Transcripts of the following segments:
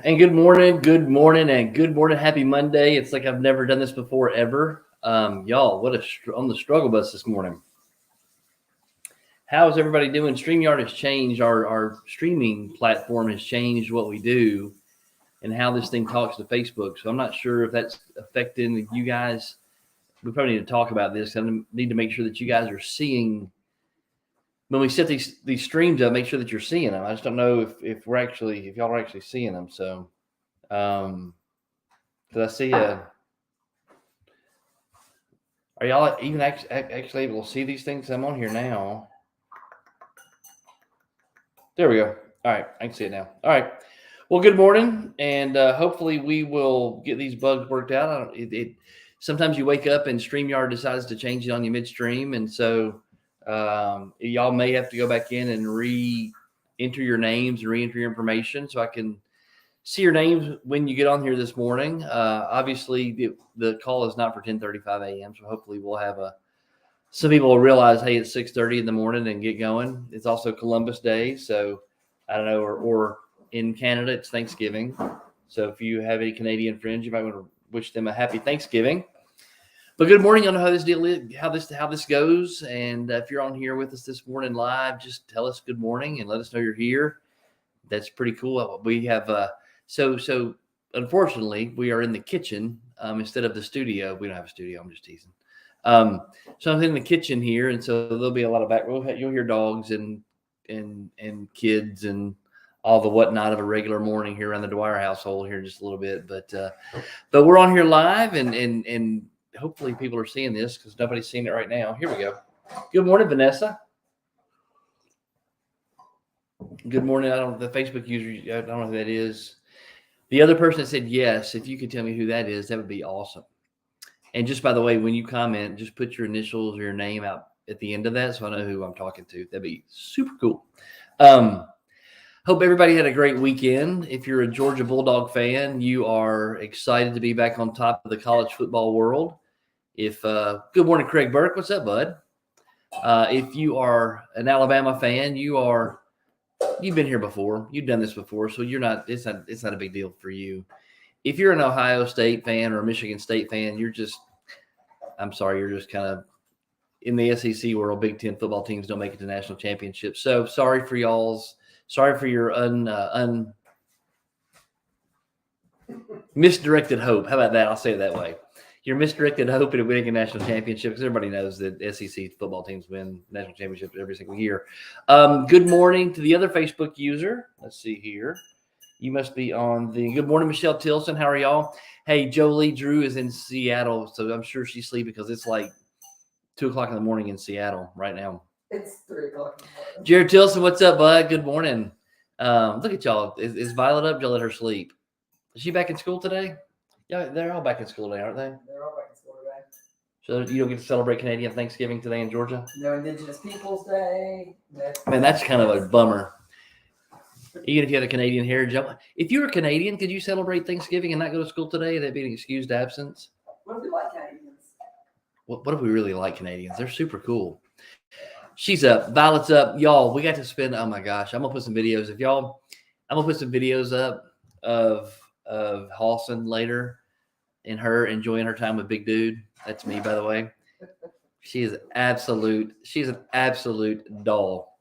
And good morning, good morning, and good morning. Happy Monday. It's like I've never done this before ever. Y'all, on the struggle bus this morning. How is everybody doing? StreamYard has changed. Our streaming platform has changed what we do and how this thing talks to Facebook. So I'm not sure if that's affecting you guys. We probably need to talk about this. I need to make sure that you guys are seeing when we set these streams up, make sure that you're seeing them. I just don't know if y'all are actually seeing them. So because I see are y'all even actually able to see these things? I'm on here now. There we go. All right, I can see it now. All right. Well, good morning, and hopefully we will get these bugs worked out. Sometimes you wake up and StreamYard decides to change it on you midstream, and so y'all may have to go back in and re-enter your names and re-enter your information so I can see your names when you get on here this morning. Obviously, the call is not for 10:35 a.m., so hopefully we'll have some people will realize, hey, it's 6:30 in the morning and get going. It's also Columbus Day, so I don't know, or in Canada, it's Thanksgiving. So if you have any Canadian friends, you might want to wish them a happy Thanksgiving. But good morning. I know how this deal is, how this goes. And if you're on here with us this morning live, just tell us good morning and let us know you're here. That's pretty cool. We have so unfortunately we are in the kitchen instead of the studio. We don't have a studio. I'm just teasing. So I'm in the kitchen here, and so there'll be a lot of you'll hear dogs and kids and all the whatnot of a regular morning here around the Dwyer household here in just a little bit. But we're on here live, and hopefully people are seeing this because nobody's seeing it right now. Here we go. Good morning, Vanessa. Good morning. The Facebook user, I don't know who that is. The other person that said yes, if you could tell me who that is, that would be awesome. And just by the way, when you comment, just put your initials or your name out at the end of that so I know who I'm talking to. That'd be super cool. Hope everybody had a great weekend. If you're a Georgia Bulldog fan, you are excited to be back on top of the college football world. Good morning, Craig Burke. What's up, bud? If you are an Alabama fan, you've been here before. You've done this before, so it's not a big deal for you. If you're an Ohio State fan or a Michigan State fan, you're just kind of in the SEC world. Big Ten football teams don't make it to national championships. So sorry for your misdirected hope. How about that? I'll say it that way. Your misdirected hope at winning a national championship, because everybody knows that SEC football teams win national championships every single year. Good morning to the other Facebook user. Let's see here. You must be on the good morning, Michelle Tilson. How are y'all? Hey, Jolie Drew is in Seattle, so I'm sure she's sleeping because it's like 2:00 in the morning in Seattle right now. It's 3:00 in the morning. Jared Tilson, what's up, bud? Good morning. Look at y'all. Is Violet up? Y'all let her sleep. Is she back in school today? Yeah, they're all back in school today, aren't they? They're all back in school today. So you don't get to celebrate Canadian Thanksgiving today in Georgia? No Indigenous Peoples Day. Man, that's kind of a bummer. Even if you had a Canadian heritage. If you were Canadian, could you celebrate Thanksgiving and not go to school today? That'd be an excused absence. What if we like Canadians? What if we really like Canadians? They're super cool. She's up. Violet's up. Y'all, we got to spend, oh my gosh, I'm going to put some videos. I'm going to put some videos up of Halson later and her enjoying her time with Big Dude. That's me, by the way. She's an absolute doll.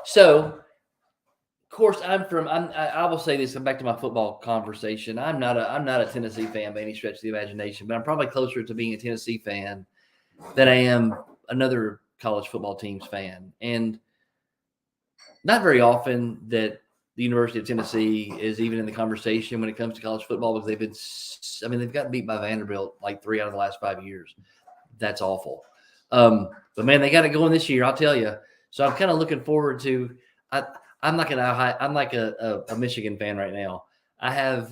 So, of course, I will say this. I'm back to my football conversation. I'm not a Tennessee fan by any stretch of the imagination, but I'm probably closer to being a Tennessee fan than I am another college football team's fan. And not very often that the University of Tennessee is even in the conversation when it comes to college football because they've gotten beat by Vanderbilt like 3 out of the last 5 years. that's awful. But man, they got it going this year, I'll tell you. So I'm kind of looking forward to. I'm not gonna. I'm like a Michigan fan right now. I have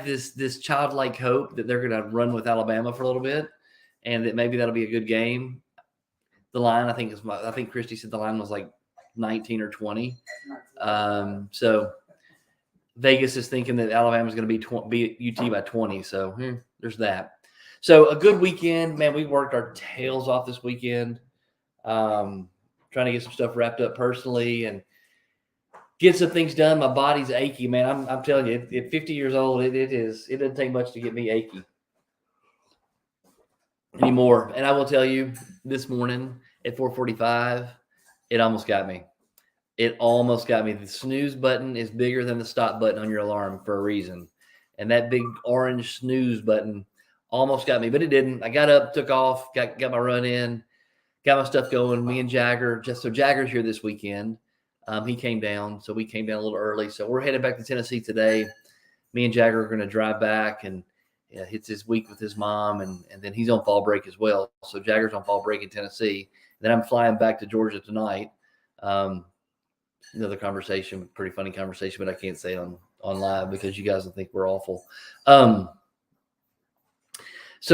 this childlike hope that they're gonna run with Alabama for a little bit, and that maybe that'll be a good game. The line, I think Christy said the line was like 19 or 20. So Vegas is thinking that Alabama's going to beat UT by 20. So there's that. So a good weekend, man. We worked our tails off this weekend, trying to get some stuff wrapped up personally and get some things done. My body's achy, man. I'm telling you, at 50 years old, it doesn't take much to get me achy anymore. And I will tell you, this morning at 4:45, it almost got me. It almost got me. The snooze button is bigger than the stop button on your alarm for a reason. And that big orange snooze button almost got me, but it didn't. I got up, took off, got my run in, got my stuff going. Me and Jagger, so Jagger's here this weekend. He came down, so we came down a little early. So we're headed back to Tennessee today. Me and Jagger are going to drive back, and hits his week with his mom, and then he's on fall break as well. So Jagger's on fall break in Tennessee. Then I'm flying back to Georgia tonight. Another conversation, pretty funny conversation, but I can't say it on live because you guys will think we're awful. So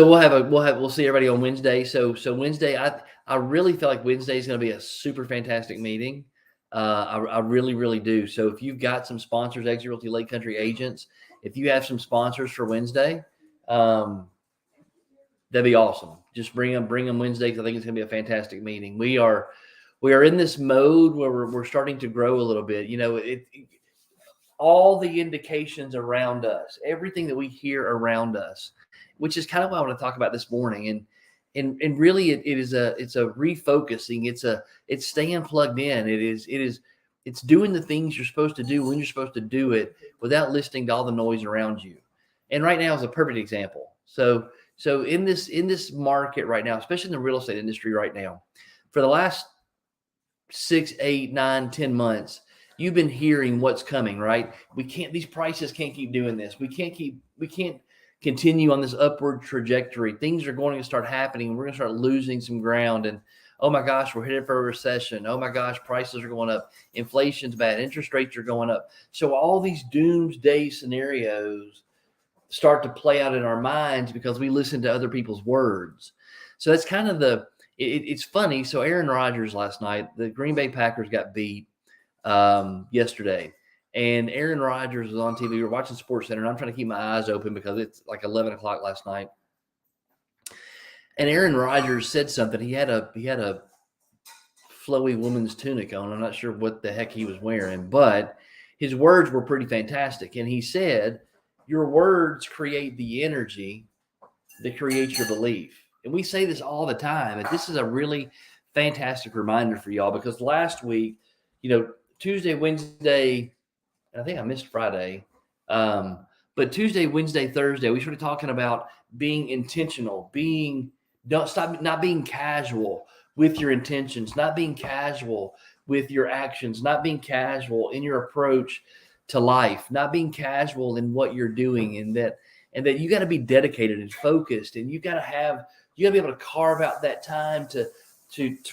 we'll see everybody on Wednesday. So Wednesday, I really feel like Wednesday is going to be a super fantastic meeting. I really, really do. So if you've got some sponsors, Exit Realty Lake Country agents, if you have some sponsors for Wednesday, that'd be awesome. Just bring them Wednesday, because I think it's going to be a fantastic meeting. We are in this mode where we're starting to grow a little bit. All the indications around us, everything that we hear around us, which is kind of what I want to talk about this morning. And really it's a refocusing. It's staying plugged in. It's doing the things you're supposed to do when you're supposed to do it without listening to all the noise around you. And right now is a perfect example. So in this market right now, especially in the real estate industry right now, for the last 6, 8, 9, 10 months, you've been hearing what's coming, right? These prices can't keep doing this. We can't continue on this upward trajectory. Things are going to start happening. We're going to start losing some ground. And oh my gosh, we're headed for a recession. Oh my gosh, prices are going up. Inflation's bad. Interest rates are going up. So all these doomsday scenarios start to play out in our minds because we listen to other people's words. So that's kind of it's funny. So Aaron Rodgers last night, the Green Bay Packers got beat yesterday. And Aaron Rodgers was on TV. We were watching SportsCenter, and I'm trying to keep my eyes open because it's like 11 o'clock last night. And Aaron Rodgers said something. He had a flowy woman's tunic on. I'm not sure what the heck he was wearing, but his words were pretty fantastic. And he said, your words create the energy that creates your belief. And we say this all the time. And this is a really fantastic reminder for y'all, because last week, Tuesday, Wednesday, and I think I missed Friday. But Tuesday, Wednesday, Thursday, we started talking about being intentional, not being casual with your intentions, not being casual with your actions, not being casual in your approach to life, not being casual in what you're doing, and that you got to be dedicated and focused, and you got to be able to carve out that time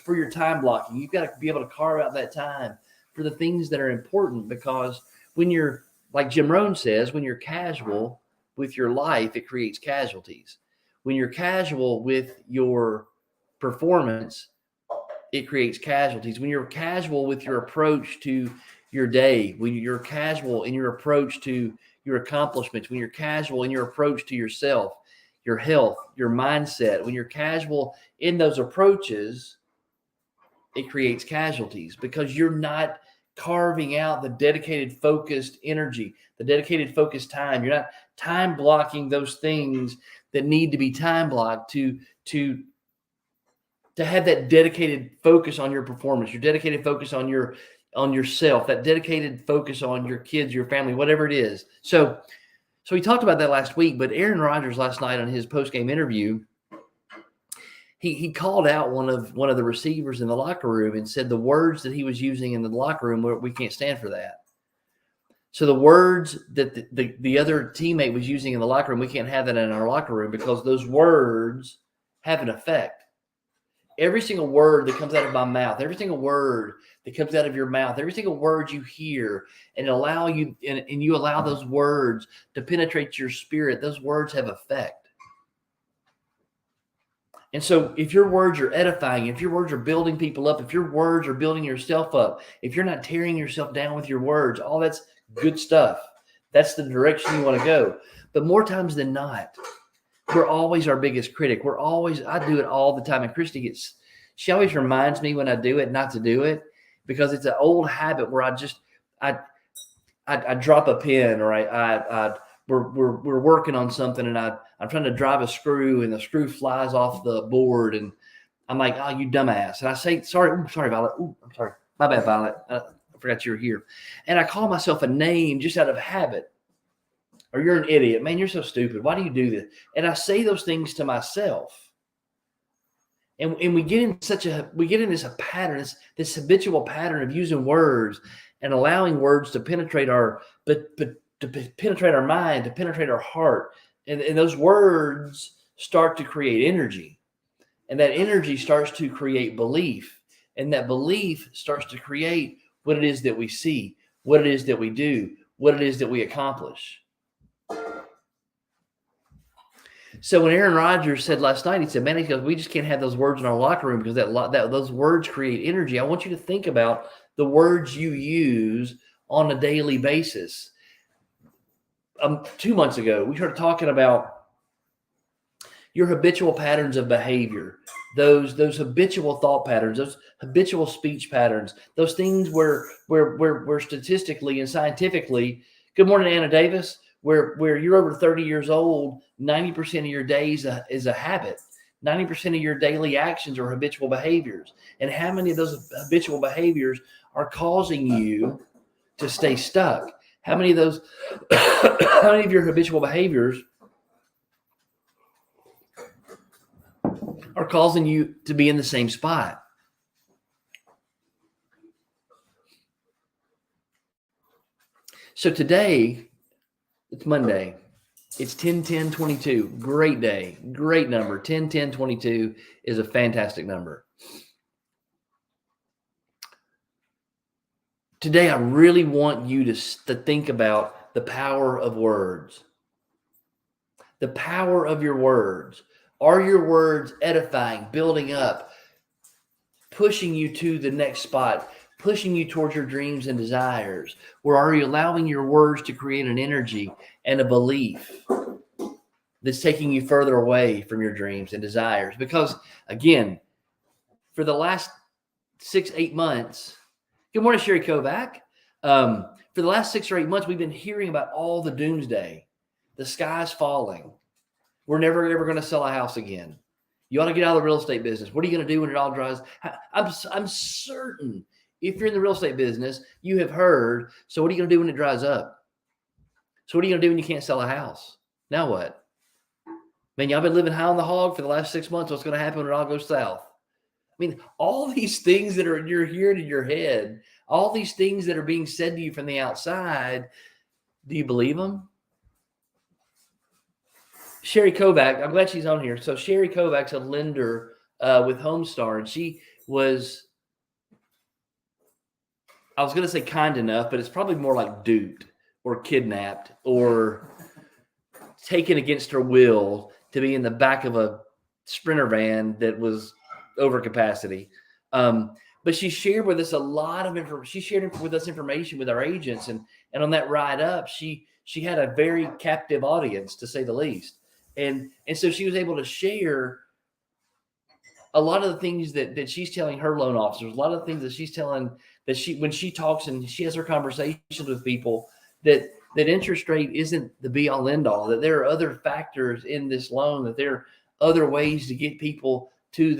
for your time blocking. You've got to be able to carve out that time for the things that are important, because when you're, like Jim Rohn says, when you're casual with your life, it creates casualties. When you're casual with your performance, it creates casualties. When you're casual with your approach to your day, when you're casual in your approach to your accomplishments, when you're casual in your approach to yourself, your health, your mindset, when you're casual in those approaches, it creates casualties, because you're not carving out the dedicated, focused energy, the dedicated, focused time. You're not time blocking those things that need to be time blocked to have that dedicated focus on your performance, your dedicated focus on yourself, that dedicated focus on your kids, your family, whatever it is. So we talked about that last week, but Aaron Rodgers last night on his post-game interview, he called out one of the receivers in the locker room and said the words that he was using in the locker room, we can't stand for that. So the words that the other teammate was using in the locker room, we can't have that in our locker room because those words have an effect. Every single word that comes out of my mouth, every single word that comes out of your mouth, every single word you hear and allow you and you allow those words to penetrate your spirit, those words have effect. And so if your words are edifying, if your words are building people up, if your words are building yourself up, if you're not tearing yourself down with your words, all that's good stuff. That's the direction you want to go. But more times than not, we're always our biggest critic. I do it all the time. And Christy she always reminds me when I do it not to do it because it's an old habit where I drop a pin or we're working on something and I'm trying to drive a screw and the screw flies off the board and I'm like, oh, you dumbass. And I say, sorry, Violet. I'm sorry. My bad, Violet. I forgot you were here. And I call myself a name just out of habit. Or you're an idiot. Man, you're so stupid. Why do you do this? And I say those things to myself. And we get in this pattern, this habitual pattern of using words and allowing words to penetrate to penetrate our mind, to penetrate our heart. And those words start to create energy. And that energy starts to create belief. And that belief starts to create what it is that we see, what it is that we do, what it is that we accomplish. So when Aaron Rodgers said last night, he said, man, he goes, we just can't have those words in our locker room because those words create energy. I want you to think about the words you use on a daily basis. 2 months ago, we started talking about your habitual patterns of behavior, those habitual thought patterns, those habitual speech patterns, those things where statistically and scientifically, good morning, Anna Davis, where you're over 30 years old, 90% of your days is a habit. 90% of your daily actions are habitual behaviors. And how many of those habitual behaviors are causing you to stay stuck? How many of your habitual behaviors are causing you to be in the same spot? So today, it's Monday. It's 10-10-22. Great day. Great number. 10-10-22 is a fantastic number. Today, I really want you to think about the power of words. The power of your words. Are your words edifying, building up, pushing you to the next spot, pushing you towards your dreams and desires? Or are you allowing your words to create an energy and a belief that's taking you further away from your dreams and desires? Because again, for the last 6-8 months, good morning, Sherry Kovac. For the last 6 or 8 months, we've been hearing about all the doomsday. The sky's falling. We're never ever going to sell a house again. You ought to get out of the real estate business. What are you going to do when it all dries? I'm certain if you're in the real estate business, you have heard, so what are you going to do when it dries up? So what are you going to do when you can't sell a house? Now what? Man, y'all been living high on the hog for the last 6 months. What's going to happen when it all goes south? I mean, all these things that you're hearing in your head, all these things that are being said to you from the outside, do you believe them? Sherry Kovac, I'm glad she's on here. So Sherry Kovac's a lender with Homestar, and she was, I was going to say kind enough, but it's probably more like duped or kidnapped or taken against her will to be in the back of a Sprinter van that was over capacity. But she shared with us a lot of information. She shared with us information with our agents, and on that ride up, she had a very captive audience, to say the least. And so she was able to share a lot of the things that she's telling her loan officers, a lot of the things that she's telling that when she talks and she has her conversations with people, that interest rate isn't the be all end all, that there are other factors in this loan, that there are other ways to get people to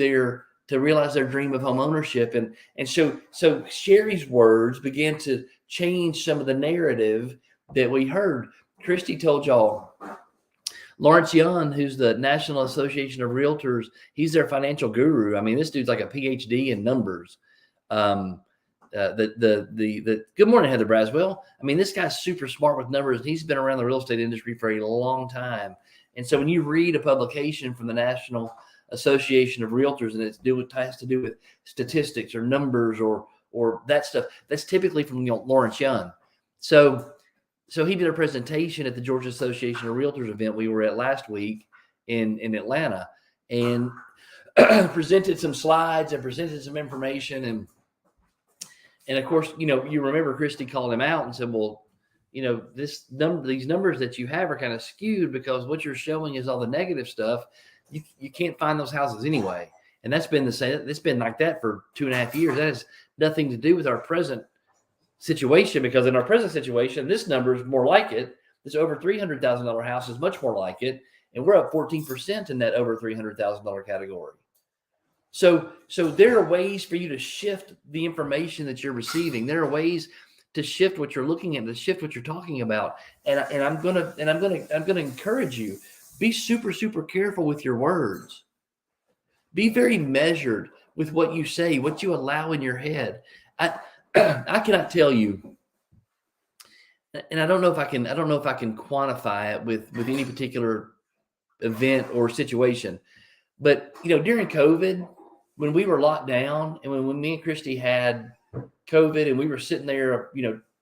realize their dream of home ownership. And so Sherry's words began to change some of the narrative that we heard. Christy told y'all, Lawrence Young, who's the National Association of Realtors, he's their financial guru. I mean, this dude's like a PhD in numbers. Good morning, Heather Braswell. I mean, this guy's super smart with numbers. He's been around the real estate industry for a long time. And so when you read a publication from the National Association of Realtors and it has to do with statistics or numbers or that stuff, that's typically from Lawrence Young. So he did a presentation at the Georgia Association of Realtors event we were at last week in Atlanta, and presented some slides and presented some information. And of course, you remember Christy called him out and said, well, these numbers that you have are kind of skewed because what you're showing is all the negative stuff. You can't find those houses anyway. And that's been the same. It's been like that for 2.5 years. That has nothing to do with our present situation, because in our present situation, this number is more like it. This over $300,000 house is much more like it. And we're up 14% in that over $300,000 category. So there are ways for you to shift the information that you're receiving. There are ways to shift what you're looking at, to shift what you're talking about. And I'm gonna encourage you, be super, super careful with your words. Be very measured with what you say, what you allow in your head. I cannot tell you, and I don't know if I can quantify it with any particular event or situation. But during COVID, when we were locked down, and when me and Christy had COVID, and we were sitting there,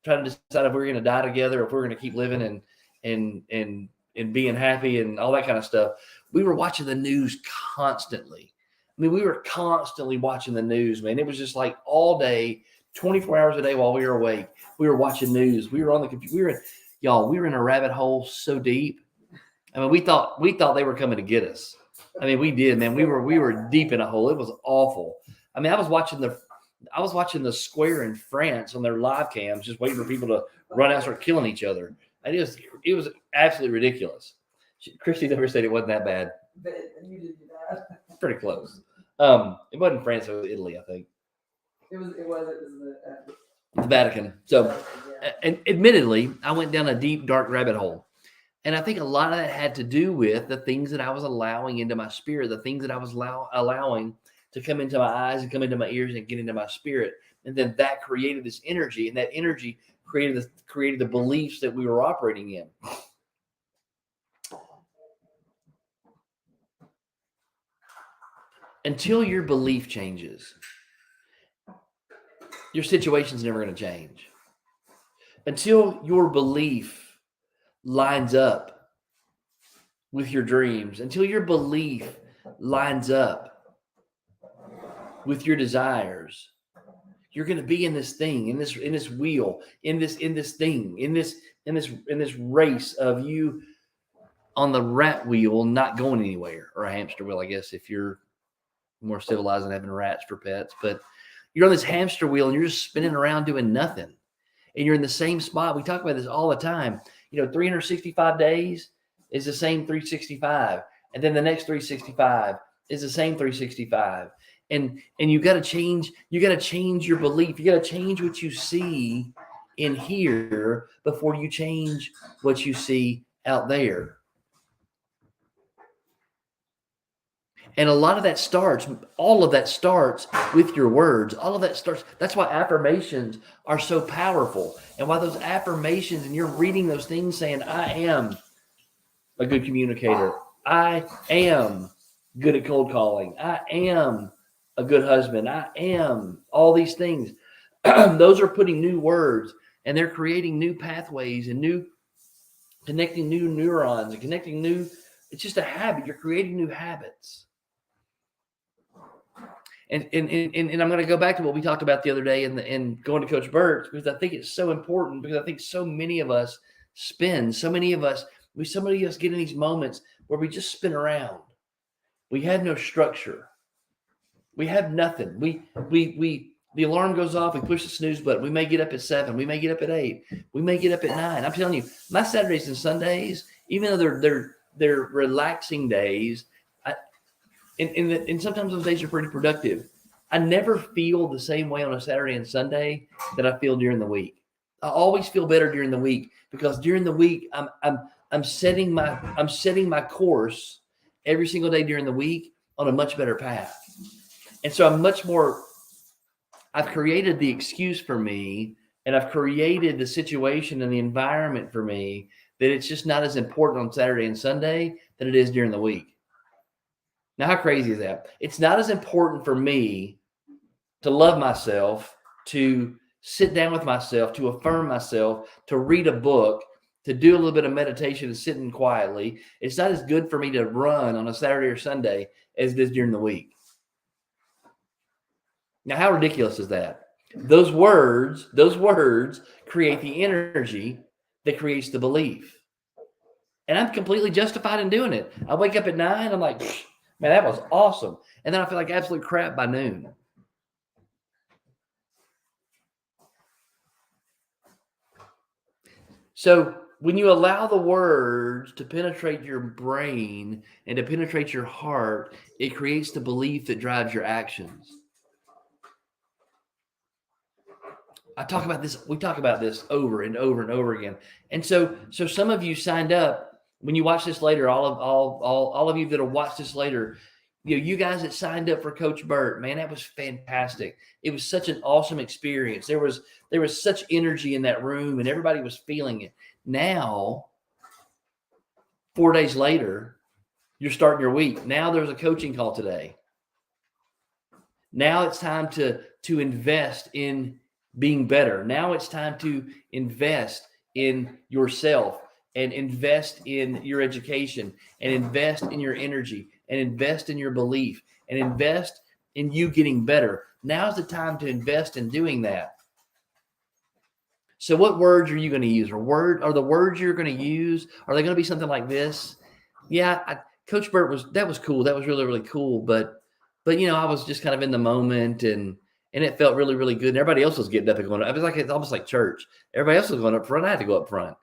trying to decide if we were going to die together, or if we were going to keep living and being happy and all that kind of stuff, we were watching the news constantly. I mean, we were constantly watching the news, man. It was just like all day, 24 hours a day while we were awake, we were watching news. We were on the computer. We were in a rabbit hole so deep. I mean, we thought they were coming to get us. I mean, we did, man. We were deep in a hole. It was awful. I mean, I was watching the Square in France on their live cams, just waiting for people to run out and start killing each other. And it was absolutely ridiculous. Christy never said it wasn't that bad. But you did do that. Pretty close. It wasn't France, it was Italy, I think. It was The Vatican. So, yeah. and admittedly, I went down a deep, dark rabbit hole. And I think a lot of that had to do with the things that I was allowing into my spirit, the things that I was allowing to come into my eyes and come into my ears and get into my spirit. And then that created this energy, and that energy created the beliefs that we were operating in. Until your belief changes, your situation's never going to change. Until your belief lines up with your dreams, until your belief lines up with your desires, you're going to be in this thing, in this wheel, in this thing, in this race of you on the rat wheel, not going anywhere, or a hamster wheel, I guess, if you're more civilized than having rats for pets. But you're on this hamster wheel and you're just spinning around doing nothing, and you're in the same spot. We talk about this all the time. 365 days is the same 365, and then the next 365 is the same 365. And you got to change. You got to change your belief. You got to change what you see in here before you change what you see out there. And all of that starts with your words. All of that starts. That's why affirmations are so powerful. And why those affirmations, and you're reading those things saying, I am a good communicator. I am good at cold calling. I am a good husband. I am all these things. Those are putting new words, and they're creating new pathways and connecting new neurons and connecting new. It's just a habit. You're creating new habits. And I'm going to go back to what we talked about the other day and going to Coach Burt's, because I think it's so important, because I think so many of us get in these moments where we just spin around. We have no structure. We have nothing. The alarm goes off. We push the snooze button. We may get up at 7. We may get up at 8. We may get up at 9. I'm telling you, my Saturdays and Sundays, even though they're relaxing days, and sometimes those days are pretty productive, I never feel the same way on a Saturday and Sunday that I feel during the week. I always feel better during the week, because during the week I'm setting my course every single day during the week on a much better path. And so I'm much more I've created the excuse for me, and I've created the situation and the environment for me that it's just not as important on Saturday and Sunday than it is during the week. Now, how crazy is that? It's not as important for me to love myself, to sit down with myself, to affirm myself, to read a book, to do a little bit of meditation and sitting quietly. It's not as good for me to run on a Saturday or Sunday as it is during the week. Now, how ridiculous is that? Those words create the energy that creates the belief. And I'm completely justified in doing it. I wake up at 9, I'm like, man, that was awesome. And then I feel like absolute crap by noon. So when you allow the words to penetrate your brain and to penetrate your heart, it creates the belief that drives your actions. We talk about this over and over and over again. And so some of you signed up. When you watch this later, all of you that'll watch this later, you guys that signed up for Coach Burt, man, that was fantastic. It was such an awesome experience. There was such energy in that room, and everybody was feeling it. Now, 4 days later, you're starting your week. Now there's a coaching call today. Now it's time to invest in being better. Now it's time to invest in yourself and invest in your education and invest in your energy and invest in your belief and invest in you getting better. Now's the time to invest in doing that. So what words are you going to use? Are the words you're going to use, are they going to be something like this? Yeah, Coach Burt that was cool. That was really, really cool. But I was just kind of in the moment, and it felt really, really good. And everybody else was getting up and going up. It was like, it's almost like church. Everybody else was going up front. I had to go up front.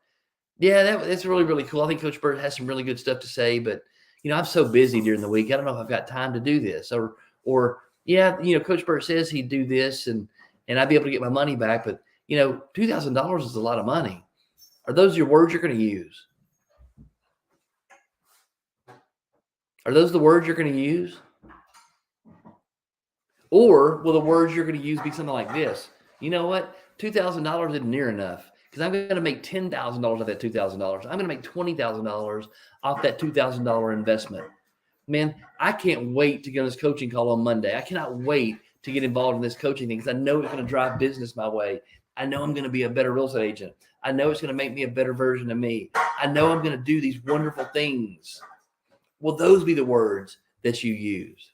Yeah, that's really, really cool. I think Coach Burt has some really good stuff to say, but I'm so busy during the week. I don't know if I've got time to do this, or Coach Burt says he'd do this and I'd be able to get my money back, but $2,000 is a lot of money. Are those your words you're going to use? Are those the words you're going to use? Or will the words you're going to use be something like this? You know what? $2,000 isn't near enough, because I'm going to make $10,000 off that $2,000. I'm going to make $20,000 off that $2,000 investment. Man, I can't wait to get on this coaching call on Monday. I cannot wait to get involved in this coaching thing, because I know it's going to drive business my way. I know I'm going to be a better real estate agent. I know it's going to make me a better version of me. I know I'm going to do these wonderful things. Will those be the words that you use?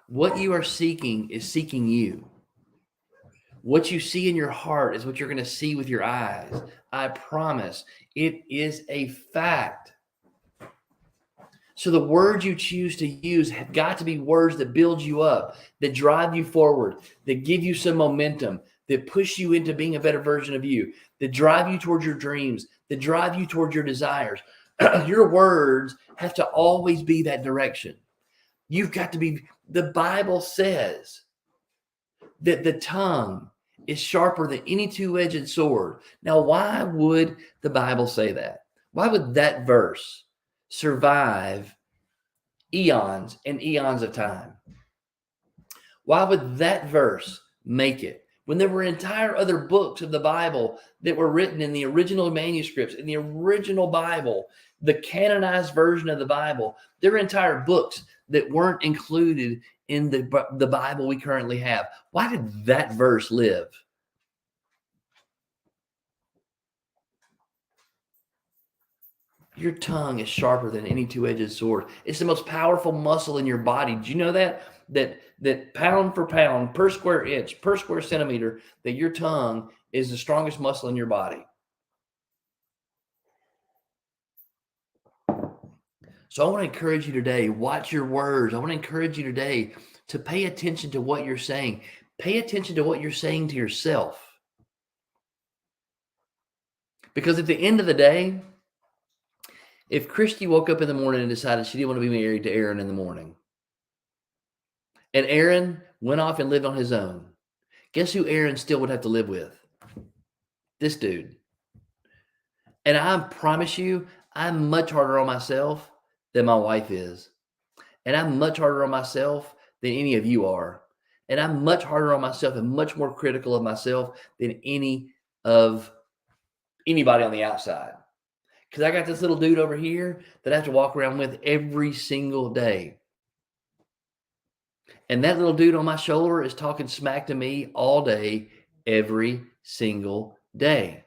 What you are seeking is seeking you. What you see in your heart is what you're going to see with your eyes. I promise. It is a fact. So the words you choose to use have got to be words that build you up, that drive you forward, that give you some momentum, that push you into being a better version of you, that drive you towards your dreams, that drive you towards your desires. Your words have to always be that direction. You've got to be, the Bible says that the tongue is sharper than any two-edged sword. Now, why would the Bible say that? Why would that verse survive eons and eons of time? Why would that verse make it when there were entire other books of the Bible that were written in the original manuscripts, in the original Bible, the canonized version of the Bible? There were entire books that weren't included in the Bible we currently have. Why did that verse live? Your tongue is sharper than any two-edged sword. It's the most powerful muscle in your body. Did you know that? That pound for pound, per square inch, per square centimeter, that your tongue is the strongest muscle in your body. So I want to encourage you today, watch your words. I want to encourage you today to pay attention to what you're saying. Pay attention to what you're saying to yourself. Because at the end of the day, if Christy woke up in the morning and decided she didn't want to be married to Aaron in the morning, and Aaron went off and lived on his own, guess who Aaron still would have to live with? This dude. And I promise you, I'm much harder on myself than my wife is. And I'm much harder on myself than any of you are. And I'm much harder on myself and much more critical of myself than anybody on the outside. Because I got this little dude over here that I have to walk around with every single day. And that little dude on my shoulder is talking smack to me all day, every single day.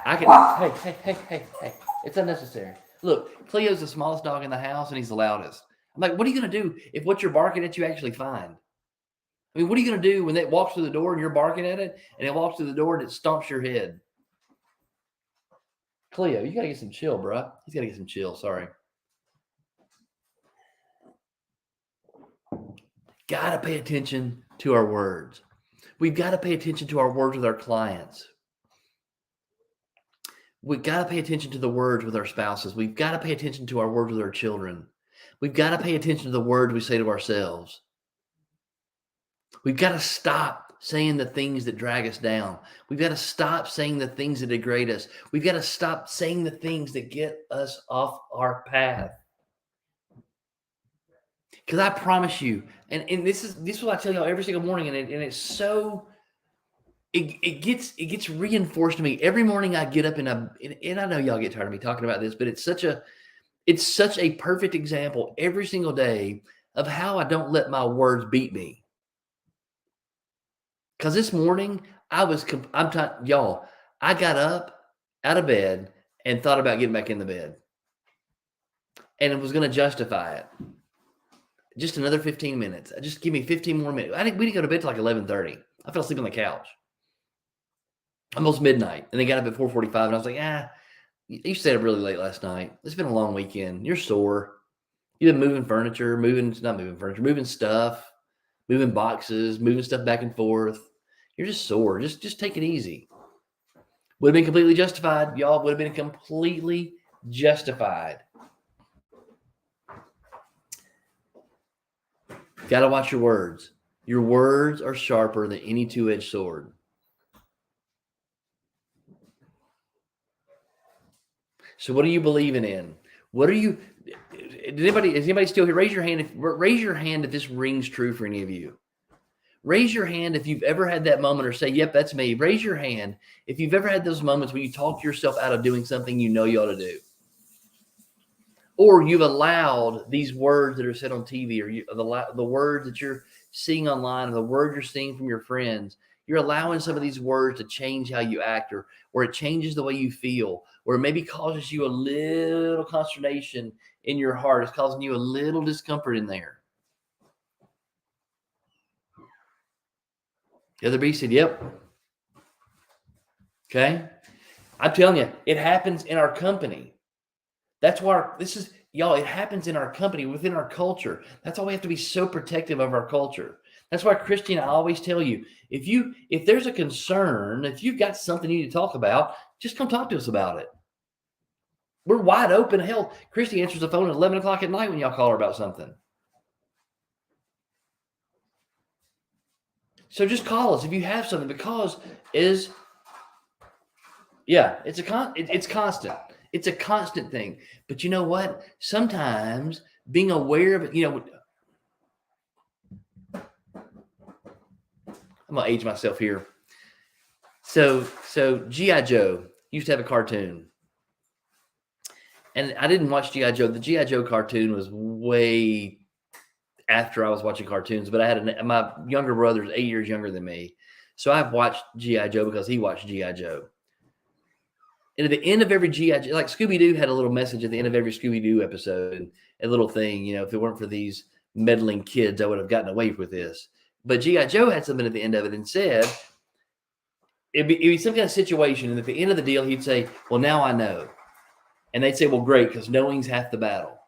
Hey. It's unnecessary. Look, Cleo's the smallest dog in the house and he's the loudest. I'm like, what are you going to do if what you're barking at you actually find? I mean, what are you going to do when it walks through the door and you're barking at it and it walks through the door and it stomps your head? Cleo, you got to get some chill, bro. He's got to get some chill. Sorry. Got to pay attention to our words. We've got to pay attention to our words with our clients. We've got to pay attention to the words with our spouses. We've got to pay attention to our words with our children. We've got to pay attention to the words we say to ourselves. We've got to stop saying the things that drag us down. We've got to stop saying the things that degrade us. We've got to stop saying the things that get us off our path. Because I promise you, and this is what I tell y'all every single morning, and it's so it gets reinforced to me every morning. I get up and I know y'all get tired of me talking about this, but it's such a perfect example every single day of how I don't let my words beat me. Because this morning I got up out of bed and thought about getting back in the bed, and it was going to justify it. Just another 15 minutes. Just give me 15 more minutes. We didn't go to bed till like 11:30. I fell asleep on the couch. Almost midnight. And they got up at 4:45. And I was like, you stayed up really late last night. It's been a long weekend. You're sore. You've been moving stuff, moving boxes, moving stuff back and forth. You're just sore. Just take it easy. Would have been completely justified. Y'all would have been completely justified. Got to watch your words. Your words are sharper than any two-edged sword. So what are you believing in? Is anybody still here? Raise your hand if this rings true for any of you. Raise your hand if you've ever had that moment, or say, yep, that's me. Raise your hand if you've ever had those moments where you talk yourself out of doing something you know you ought to do. Or you've allowed these words that are said on TV, or the words that you're seeing online, or the words you're seeing from your friends. You're allowing some of these words to change how you act, or it changes the way you feel, or it maybe causes you a little consternation in your heart. It's causing you a little discomfort in there. The other B said, yep. Okay. I'm telling you, it happens in our company. That's why it happens in our company, within our culture. That's why we have to be so protective of our culture. That's why, Christian, I always tell you, if there's a concern, if you've got something you need to talk about, just come talk to us about it. We're wide open. Hell, Christy answers the phone at 11 o'clock at night when y'all call her about something. So just call us if you have something, because it's constant. It's a constant thing. But you know what? Sometimes being aware of it, I'm going to age myself here. So G.I. Joe used to have a cartoon. And I didn't watch G.I. Joe. The G.I. Joe cartoon was way after I was watching cartoons. But my younger brother is 8 years younger than me. So I've watched G.I. Joe because he watched G.I. Joe. And at the end of every G.I. Joe, like Scooby-Doo had a little message at the end of every Scooby-Doo episode, a little thing, if it weren't for these meddling kids, I would have gotten away with this. But G.I. Joe had something at the end of it and said, it'd be some kind of situation. And at the end of the deal, he'd say, well, now I know. And they'd say, well, great, because knowing's half the battle.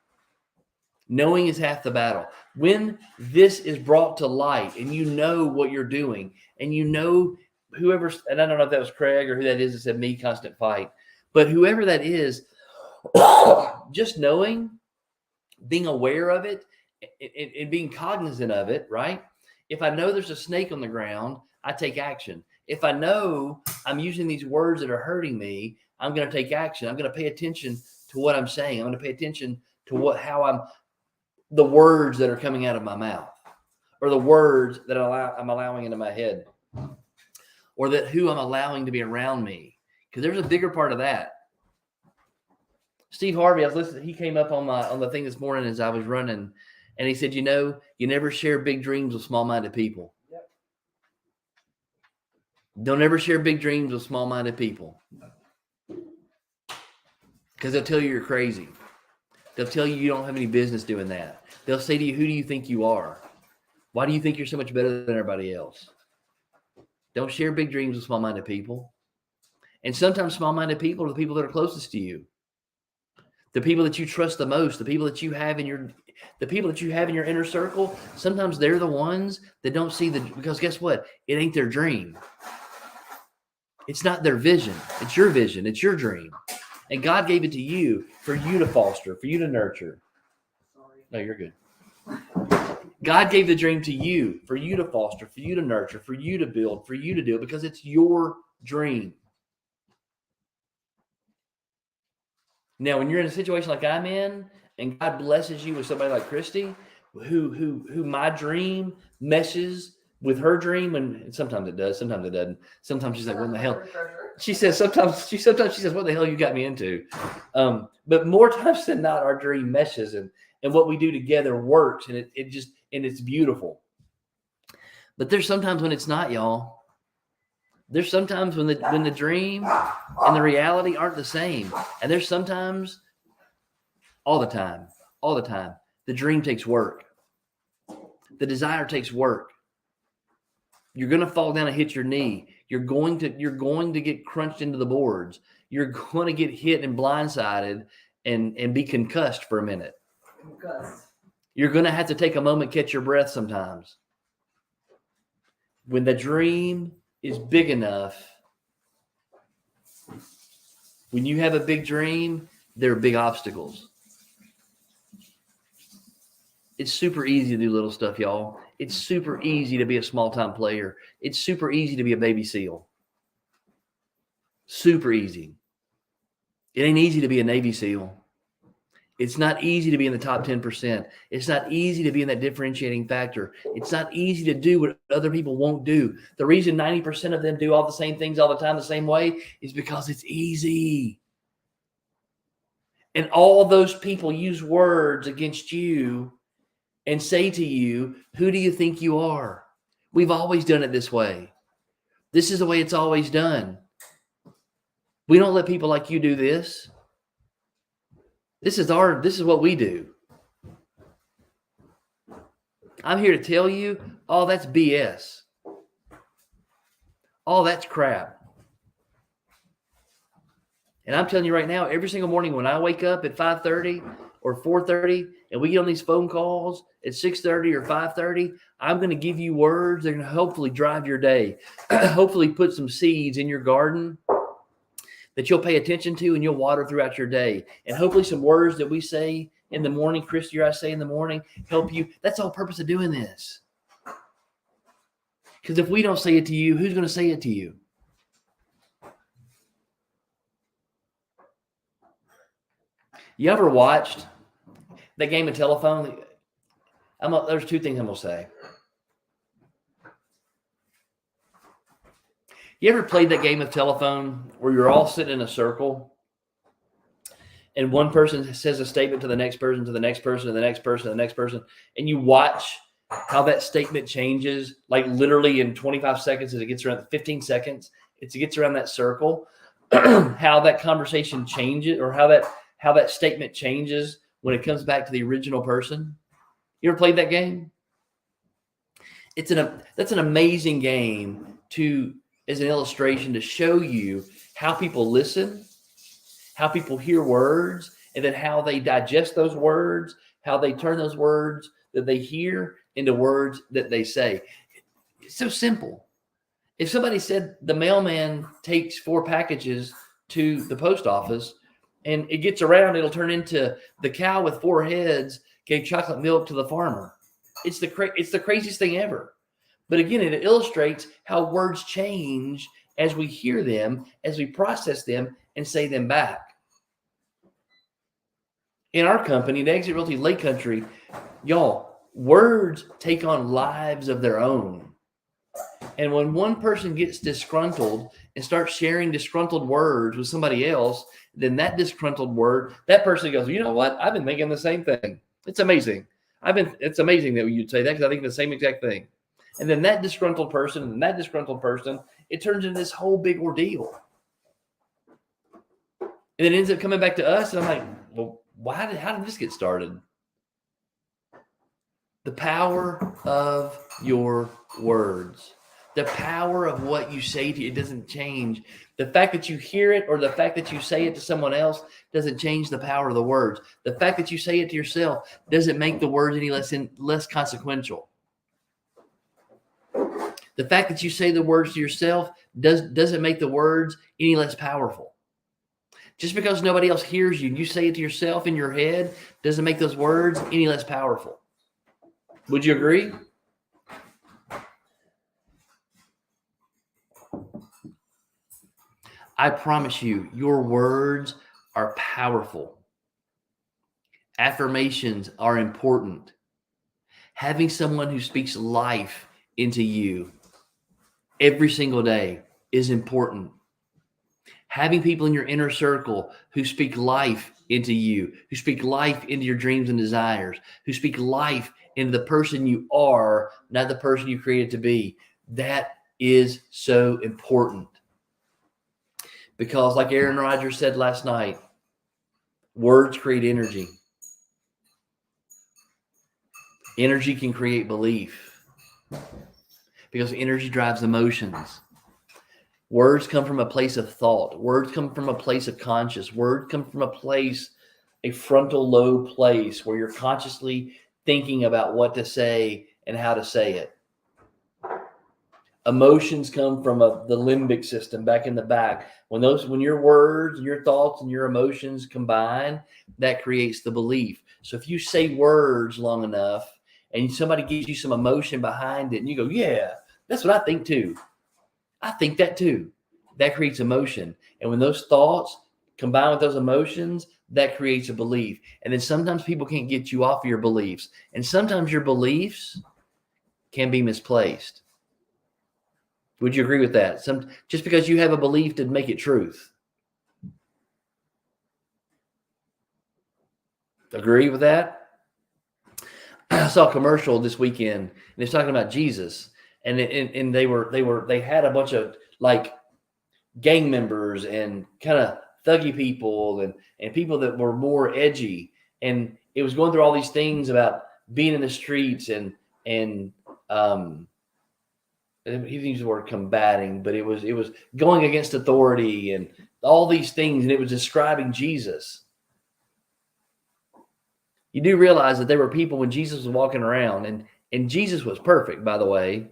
Knowing is half the battle. When this is brought to light and you know what you're doing, and you know and I don't know if that was Craig or who that is that said me, constant fight, but whoever that is, just knowing, being aware of it, and being cognizant of it, right? If I know there's a snake on the ground, I take action. If I know I'm using these words that are hurting me, I'm going to take action. I'm going to pay attention to what I'm saying. I'm going to pay attention to the words that are coming out of my mouth, or the words that I'm allowing into my head, or that who I'm allowing to be around me. Because there's a bigger part of that. Steve Harvey, I was listening. He came up on the thing this morning as I was running, and he said, you never share big dreams with small-minded people. Yep. Don't ever share big dreams with small-minded people, because they'll tell you you're crazy. They'll tell you don't have any business doing that. They'll say to you, who do you think you are? Why do you think you're so much better than everybody else? Don't share big dreams with small-minded people. And sometimes small-minded people are the people that are closest to you. The people that you trust the most, the people that you have in your inner circle, sometimes they're the ones that don't see because guess what? It ain't their dream. It's not their vision. It's your vision. It's your dream. And God gave it to you for you to foster, for you to nurture. Sorry. No, you're good. God gave the dream to you for you to foster, for you to nurture, for you to build, for you to do it, because it's your dream. Now, when you're in a situation like I'm in, and God blesses you with somebody like Christy, who my dream meshes with her dream, and sometimes it does, sometimes it doesn't. Sometimes she's like, "What in the hell?" She says, "Sometimes she says, what the hell you got me into?" But more times than not, our dream meshes, and what we do together works, and it's beautiful. But there's sometimes when it's not, y'all. There's sometimes when the dream and the reality aren't the same. And there's sometimes, all the time, the dream takes work. The desire takes work. You're going to fall down and hit your knee. You're going to get crunched into the boards. You're going to get hit and blindsided and be concussed for a minute. You're going to have to take a moment, catch your breath sometimes. When the dream is big enough, when you have a big dream, there are big obstacles. It's super easy to do little stuff, y'all. It's super easy to be a small-time player. It's super easy to be a baby SEAL. Super easy. It ain't easy to be a Navy SEAL. It's not easy to be in the top 10%. It's not easy to be in that differentiating factor. It's not easy to do what other people won't do. The reason 90% of them do all the same things all the time the same way is because it's easy. And all those people use words against you and say to you, who do you think you are? We've always done it this way. This is the way it's always done. We don't let people like you do this. This is what we do. I'm here to tell you, all that's BS. All that's crap. And I'm telling you right now, every single morning when I wake up at 5:30 or 4:30 and we get on these phone calls at 6:30 or 5:30, I'm going to give you words that are going to hopefully drive your day, hopefully put some seeds in your garden that you'll pay attention to and you'll water throughout your day. And hopefully some words that we say in the morning, Christy or I say in the morning, help you. That's the whole purpose of doing this. Because if we don't say it to you, who's going to say it to you? You ever watched that game of telephone? There's two things I'm going to say. You ever played that game of telephone where you're all sitting in a circle and one person says a statement to the next person, to the next person, to the next person, to the next person, and you watch how that statement changes, like literally in 25 seconds as it gets around 15 seconds, as it gets around that circle, how that conversation changes or how that statement changes when it comes back to the original person? You ever played that game? That's an amazing game as an illustration to show you how people listen, how people hear words, and then how they digest those words, how they turn those words that they hear into words that they say. It's so simple. If somebody said the mailman takes 4 packages to the post office and it gets around, it'll turn into the cow with 4 heads gave chocolate milk to the farmer. It's the craziest thing ever. But again, it illustrates how words change as we hear them, as we process them, and say them back. In our company, the Exit Realty Lake Country, y'all, words take on lives of their own. And when one person gets disgruntled and starts sharing disgruntled words with somebody else, then that disgruntled word, that person goes, you know what? I've been thinking the same thing. It's amazing. It's amazing that you'd say that, because I think the same exact thing. And then that disgruntled person and that disgruntled person, it turns into this whole big ordeal. And it ends up coming back to us. And I'm like, well, how did this get started? The power of your words. The power of what you say to you, it doesn't change. The fact that you hear it or the fact that you say it to someone else doesn't change the power of the words. The fact that you say it to yourself doesn't make the words any less consequential. The fact that you say the words to yourself doesn't make the words any less powerful. Just because nobody else hears you and you say it to yourself in your head doesn't make those words any less powerful. Would you agree? I promise you, your words are powerful. Affirmations are important. Having someone who speaks life into you every single day is important. Having people in your inner circle who speak life into you, who speak life into your dreams and desires, who speak life into the person you are, not the person you created to be, that is so important. Because like Aaron Rodgers said last night, words create energy. Energy can create belief because energy drives emotions. Words come from a place of thought. Words come from a place of conscious. Words come from a frontal lobe place where you're consciously thinking about what to say and how to say it. Emotions come from the limbic system back in the back. When your words, your thoughts, and your emotions combine, that creates the belief. So if you say words long enough and somebody gives you some emotion behind it and you go, yeah, that's what I think too. I think that too. That creates emotion. And when those thoughts combine with those emotions, that creates a belief. And then sometimes people can't get you off of your beliefs. And sometimes your beliefs can be misplaced. Would you agree with that? Just because you have a belief doesn't make it truth. Agree with that? I saw a commercial this weekend, and it's talking about Jesus, and they had a bunch of like gang members and kind of thuggy people and people that were more edgy, and it was going through all these things about being in the streets and he used the word combating, but it was going against authority and all these things, and it was describing Jesus. You do realize that there were people when Jesus was walking around, and Jesus was perfect, by the way.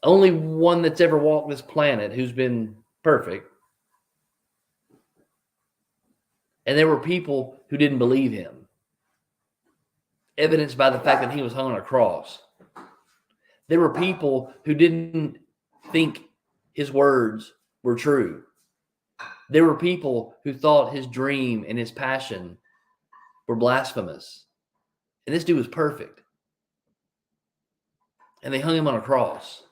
Only one that's ever walked this planet who's been perfect. And there were people who didn't believe him, evidenced by the fact that he was hung on a cross. There were people who didn't think his words were true. There were people who thought his dream and his passion were blasphemous. And this dude was perfect. And they hung him on a cross.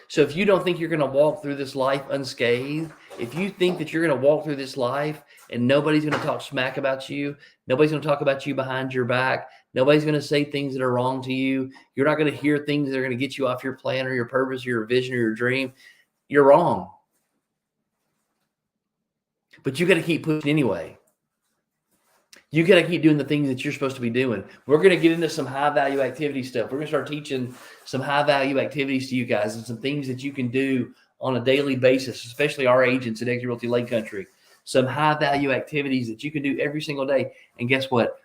So if you don't think you're going to walk through this life unscathed, if you think that you're going to walk through this life and nobody's going to talk smack about you, nobody's going to talk about you behind your back, nobody's going to say things that are wrong to you, you're not going to hear things that are going to get you off your plan or your purpose or your vision or your dream, you're wrong. But you got to keep pushing anyway. You got to keep doing the things that you're supposed to be doing. We're going to get into some high value activity stuff. We're going to start teaching some high value activities to you guys and some things that you can do on a daily basis, especially our agents at Exit Realty Lake Country. Some high value activities that you can do every single day. And guess what?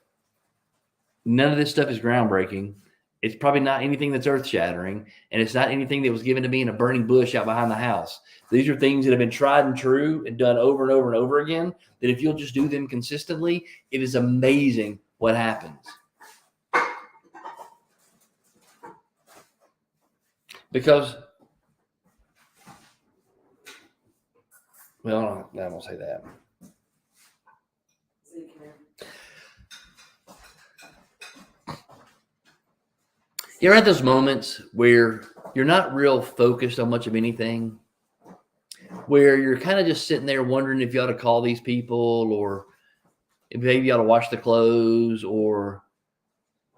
None of this stuff is groundbreaking. It's probably not anything that's earth shattering. And it's not anything that was given to me in a burning bush out behind the house. These are things that have been tried and true and done over and over and over again, that if you'll just do them consistently, it is amazing what happens. Because, well, I won't say that. See, come here. You're at those moments where you're not real focused on much of anything, where you're kind of just sitting there wondering if you ought to call these people, or if maybe you ought to wash the clothes, or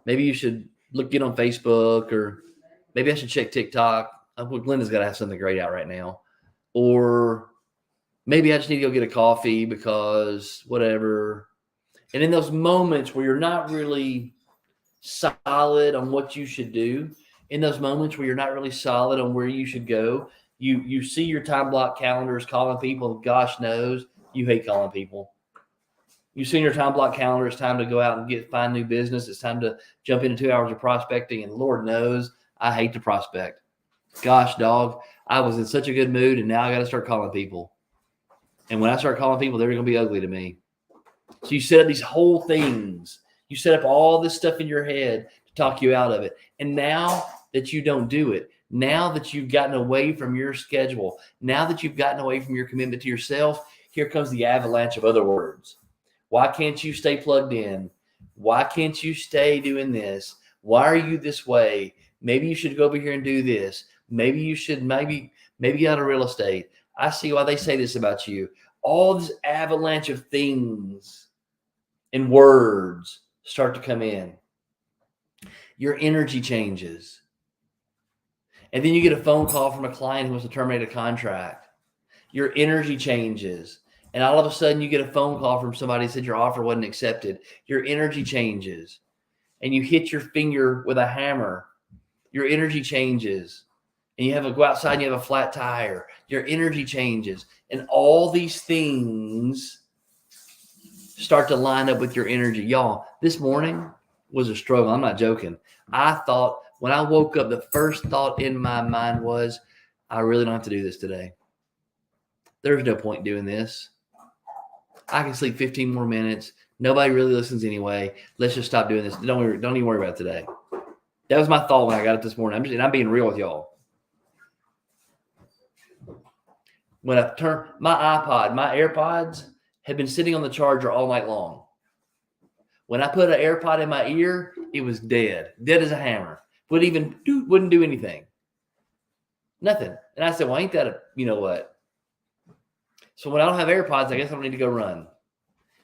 maybe you should get on Facebook, or maybe I should check TikTok. Well, Glenda's got to have something great out right now. Or maybe I just need to go get a coffee because whatever. And in those moments where you're not really solid on what you should do, in those moments where you're not really solid on where you should go, you see your time block calendars calling people. Gosh knows you hate calling people. You see in your time block calendar, it's time to go out and find new business. It's time to jump into 2 hours of prospecting. And Lord knows I hate to prospect. Gosh, dog, I was in such a good mood, and now I got to start calling people. And when I start calling people, they're going to be ugly to me. So you set up these whole things. You set up all this stuff in your head to talk you out of it. And now that you don't do it, now that you've gotten away from your schedule, now that you've gotten away from your commitment to yourself, here comes the avalanche of other words. Why can't you stay plugged in? Why can't you stay doing this? Why are you this way? Maybe you should go over here and do this. Maybe you should maybe get out of real estate. I see why they say this about you. All this avalanche of things and words start to come in. Your energy changes. And then you get a phone call from a client who wants to terminate a contract. Your energy changes. And all of a sudden you get a phone call from somebody who said your offer wasn't accepted. Your energy changes. And you hit your finger with a hammer. Your energy changes. And you have to go outside and you have a flat tire. Your energy changes. And all these things start to line up with your energy. Y'all, this morning was a struggle. I'm not joking. I thought when I woke up, the first thought in my mind was, I really don't have to do this today. There's no point in doing this. I can sleep 15 more minutes. Nobody really listens anyway. Let's just stop doing this. Don't even worry about it today. That was my thought when I got up this morning. I'm being real with y'all. When I turned my AirPods had been sitting on the charger all night long. When I put an AirPod in my ear, it was dead as a hammer. Wouldn't do anything. Nothing. And I said, well, ain't that a, you know what? So when I don't have AirPods, I guess I don't need to go run.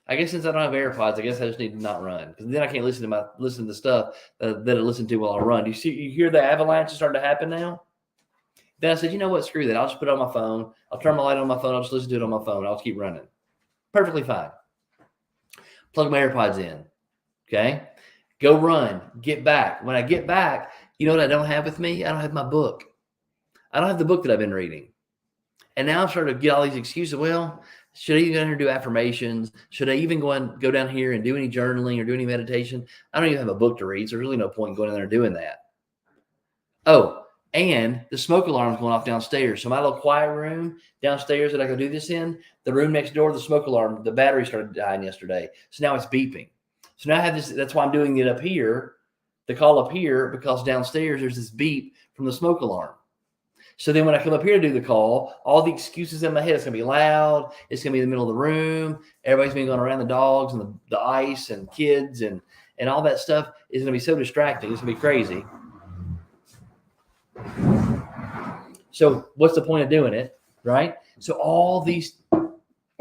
I guess since I don't have AirPods, I guess I just need to not run, because then I can't listen to stuff that I listen to while I run. You hear the avalanche starting to happen now? Then I said, you know what? Screw that. I'll just put it on my phone. I'll turn my light on my phone. I'll just listen to it on my phone. I'll just keep running. Perfectly fine. Plug my AirPods in. Okay? Go run. Get back. When I get back, you know what I don't have with me? I don't have my book. I don't have the book that I've been reading. And now I'm starting to get all these excuses. Well, should I even go down here and do affirmations? Should I even go down here and do any journaling or do any meditation? I don't even have a book to read, so there's really no point in going in there and doing that. Oh, and the smoke alarm's going off downstairs. So my little quiet room downstairs that I go do this in, the room next door, the smoke alarm, the battery started dying yesterday. So now it's beeping. So now I have this. That's why I'm doing it up here, the call up here, because downstairs there's this beep from the smoke alarm. So then when I come up here to do the call, all the excuses in my head, it's going to be loud. It's going to be in the middle of the room. Everybody's been going around the dogs and the ice and kids and all that stuff is going to be so distracting. It's going to be crazy. So what's the point of doing it, right? So all these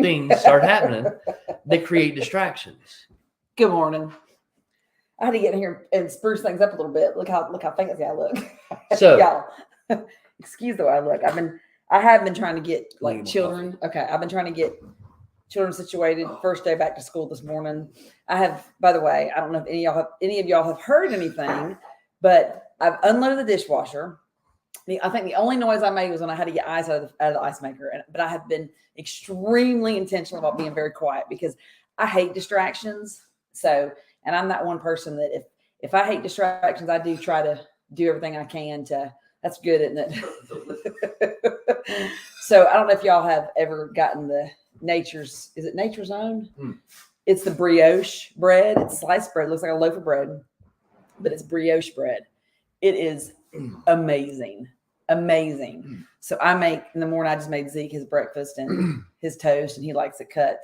things start happening. They create distractions. Good morning. I had to get in here and spruce things up a little bit. Look how fancy I look. So y'all, excuse the way I look. I have been trying to get children. Okay, I've been trying to get children situated. First day back to school this morning. I have, by the way, I don't know if any of y'all have heard anything, but I've unloaded the dishwasher. I think the only noise I made was when I had to get ice out of the ice maker. But I have been extremely intentional about being very quiet because I hate distractions. So, and I'm that one person that if I hate distractions, I do try to do everything I can to. That's good, isn't it? So I don't know if y'all have ever gotten the is it Nature's Own? It's the brioche bread. It's sliced bread. It looks like a loaf of bread, but it's brioche bread. It is amazing. amazing. So I make in the morning. I just made Zeke his breakfast and his toast, and he likes it cut.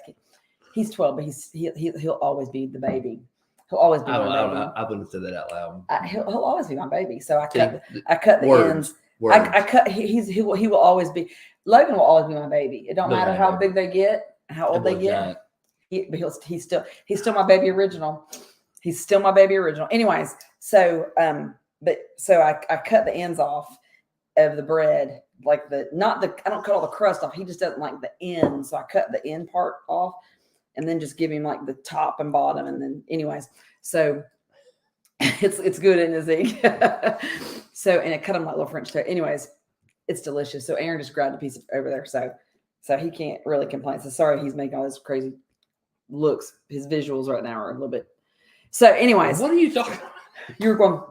He's 12, but he'll always be the baby. He'll always be my baby. I wouldn't have said that out loud. He'll always be my baby. So I cut the ends. I cut. He will always be. Logan will always be my baby. It don't matter how big they get, how old they get. He's still my baby original. He's still my baby original. Anyways, so I cut the ends off of the bread, like I don't cut all the crust off. He just doesn't like the end, so I cut the end part off, and then just give him like the top and bottom, and then anyways, so it's good in his Zeke. So and I cut him like little French toast. Anyways, it's delicious. So Aaron just grabbed a piece over there, so he can't really complain. So sorry, he's making all those crazy looks. His visuals right now are a little bit. So anyways, what are you talking about? You were going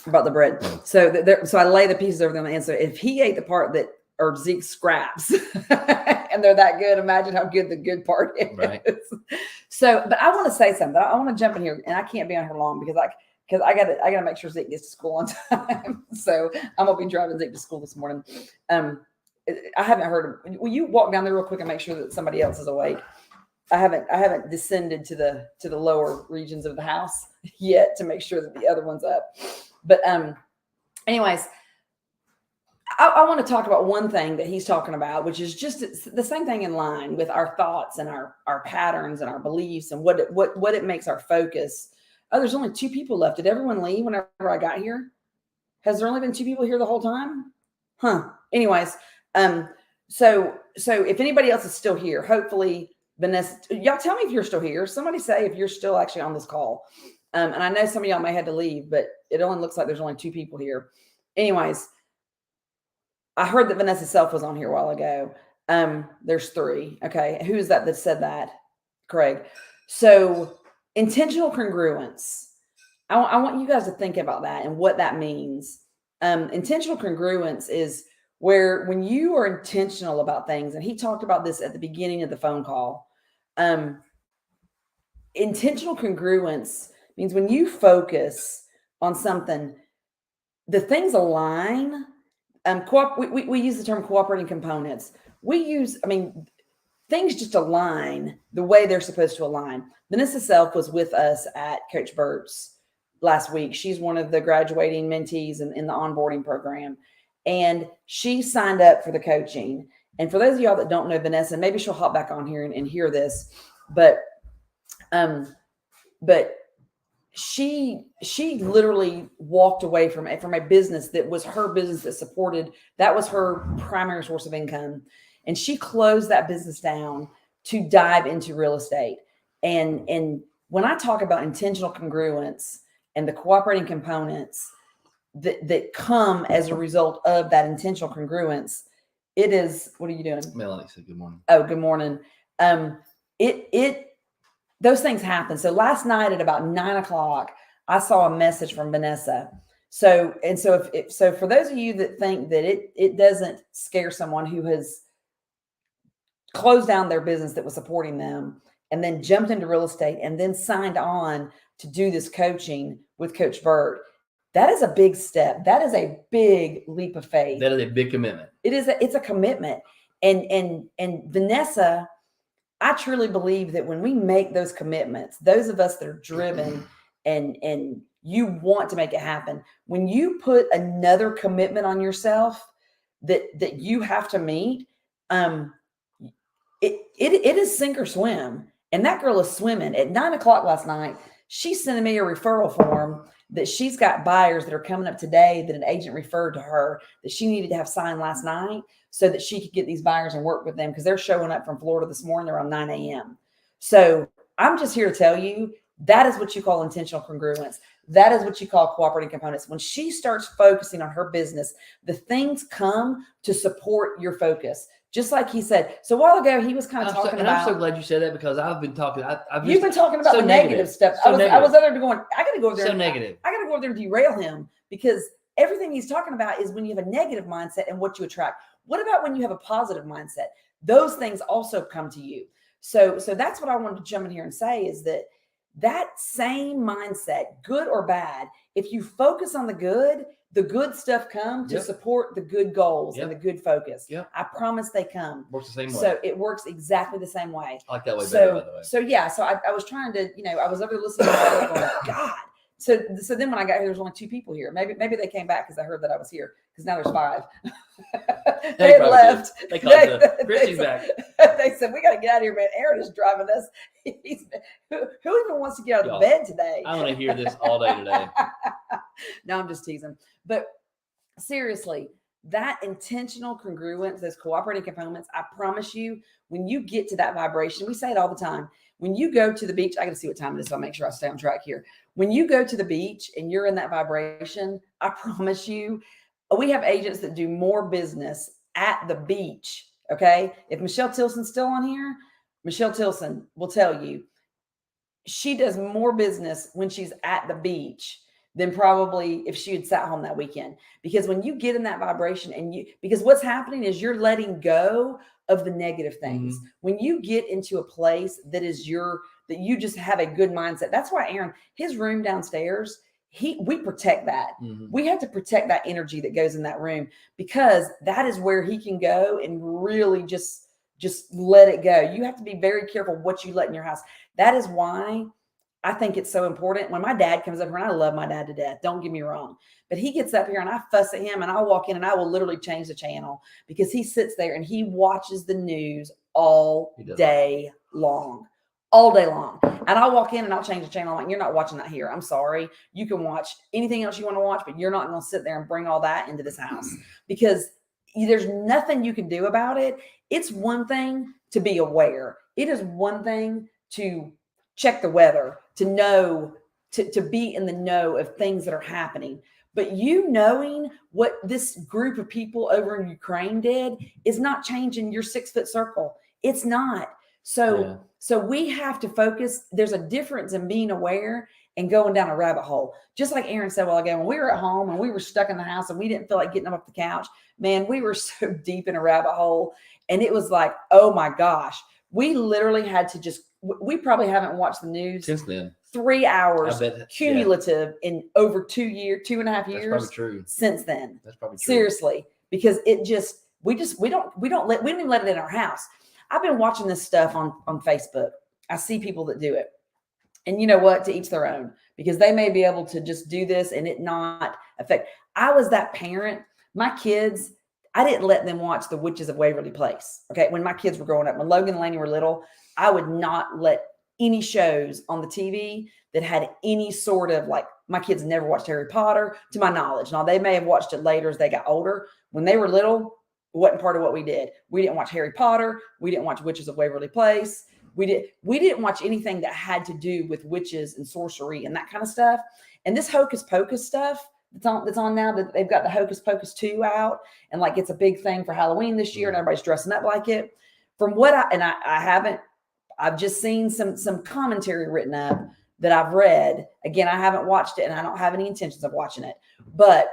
about the bread. So so I lay the pieces over them. And so if he ate the part that are Zeke scraps and they're that good, imagine how good the good part is. Right. So, but I want to say something. I want to jump in here, and I can't be on here long because I gotta make sure Zeke gets to school on time. So I'm gonna be driving Zeke to school this morning. I haven't heard. Will you walk down there real quick and make sure that somebody else is awake? I haven't descended to the lower regions of the house yet to make sure that the other one's up. But anyways, I want to talk about one thing that he's talking about, which is just the same thing in line with our thoughts and our patterns and our beliefs and what it makes our focus. Oh, there's only 2 people left. Did everyone leave whenever I got here? Has there only been 2 people here the whole time? Huh. Anyways, so if anybody else is still here, hopefully Vanessa, y'all tell me if you're still here. Somebody say if you're still actually on this call. And I know some of y'all may have to leave, but it only looks like there's only 2 people here. Anyways, I heard that Vanessa Self was on here a while ago. There's 3. Okay. Who's that said that? Craig. So intentional congruence. I want you guys to think about that and what that means. Intentional congruence is where when you are intentional about things, and he talked about this at the beginning of the phone call. Intentional congruence means when you focus on something, the things align. We use the term cooperating components. Things just align the way they're supposed to align. Vanessa Self was with us at Coach Burt's last week. She's one of the graduating mentees in the onboarding program. And she signed up for the coaching. And for those of y'all that don't know Vanessa, maybe she'll hop back on here and hear this, but she literally walked away from a business that was her business that was her primary source of income. And she closed that business down to dive into real estate. And when I talk about intentional congruence and the cooperating components that come as a result of that intentional congruence, it is, what are you doing? Melanie said good morning. Oh, good morning. Those things happen. So last night at about 9:00, I saw a message from Vanessa. So for those of you that think that it doesn't scare someone who has closed down their business that was supporting them and then jumped into real estate and then signed on to do this coaching with Coach Burt, that is a big step. That is a big leap of faith. That is a big commitment. It's a commitment. And Vanessa, I truly believe that when we make those commitments, those of us that are driven and you want to make it happen, when you put another commitment on yourself that you have to meet, it is sink or swim. And that girl is swimming. At 9:00 last night, she's sending me a referral form that she's got buyers that are coming up today that an agent referred to her that she needed to have signed last night so that she could get these buyers and work with them because they're showing up from Florida this morning around 9 a.m. So I'm just here to tell you that is what you call intentional congruence. That is what you call cooperating components. When she starts focusing on her business, the things come to support your focus. Just like he said. So a while ago, he was kind of talking about. I'm so glad you said that because I've been talking. You've been talking about the negative stuff. I was over there going, I got to go over there. So negative. I got to go over there and derail him because everything he's talking about is when you have a negative mindset and what you attract. What about when you have a positive mindset? Those things also come to you. So that's what I wanted to jump in here and say is that same mindset, good or bad, if you focus on the good, the good stuff come to Yep. support the good goals and Yep. the good focus. Yep. I promise they come. Works the same way. So it works exactly the same way. I like that way better, by the way. So yeah, so I was trying to, I was over listening to that going, God. So then when I got here, there's only 2 people here. Maybe they came back because they heard that I was here, because now there's 5. They had probably left. did. They called Christy's back. They said, we got to get out of here, man. Aaron is driving us. Who even wants to get out of Y'all, bed today? I want to hear this all day today. No, I'm just teasing. But seriously, that intentional congruence, those cooperating components, I promise you, when you get to that vibration, we say it all the time. When you go to the beach, I got to see what time it is, so I'll make sure I stay on track here. When you go to the beach and you're in that vibration, I promise you, we have agents that do more business at the beach. Okay. If Michelle Tilson's still on here, Michelle Tilson will tell you she does more business when she's at the beach than probably if she had sat home that weekend. Because when you get in that vibration because what's happening is you're letting go of the negative things. Mm-hmm. When you get into a place that you just have a good mindset. That's why Aaron, his room downstairs, we protect that. Mm-hmm. We have to protect that energy that goes in that room, because that is where he can go and really just let it go. You have to be very careful what you let in your house. That is why I think it's so important. When my dad comes up here, and I love my dad to death, don't get me wrong, but he gets up here and I fuss at him and I'll walk in and I will literally change the channel, because he sits there and he watches the news all day long. All day long. And I'll walk in and I'll change the channel. I'm like, you're not watching that here. I'm sorry. You can watch anything else you want to watch, but you're not going to sit there and bring all that into this house, because there's nothing you can do about it. It's one thing to be aware. It is one thing to check the weather, to know, to be in the know of things that are happening. But you knowing what this group of people over in Ukraine did is not changing your 6-foot circle. It's not. So we have to focus. There's a difference in being aware and going down a rabbit hole. Just like Aaron said a while ago, when we were at home and we were stuck in the house and we didn't feel like getting up off the couch, man, we were so deep in a rabbit hole. And it was like, oh my gosh, we literally had to we probably haven't watched the news since then. 3 hours I bet, cumulative in over 2.5 years. That's probably true. Since then. That's probably true. Seriously, because we don't even let it in our house. I've been watching this stuff on Facebook. I see people that do it. And you know what? To each their own, because they may be able to just do this and it not affect. I was that parent. My kids, I didn't let them watch The Witches of Waverly Place. Okay. When my kids were growing up, when Logan and Lainey were little, I would not let any shows on the TV that had any sort of, like, my kids never watched Harry Potter to my knowledge. Now they may have watched it later as they got older. When they were little, it wasn't part of what we did. We didn't watch Harry Potter. We didn't watch Witches of Waverly Place. We didn't watch anything that had to do with witches and sorcery and that kind of stuff. And this Hocus Pocus stuff that's on now, that they've got the Hocus Pocus 2 out, and like it's a big thing for Halloween this year and everybody's dressing up like it. From what I've just seen some commentary written up that I've read. Again, I haven't watched it and I don't have any intentions of watching it, but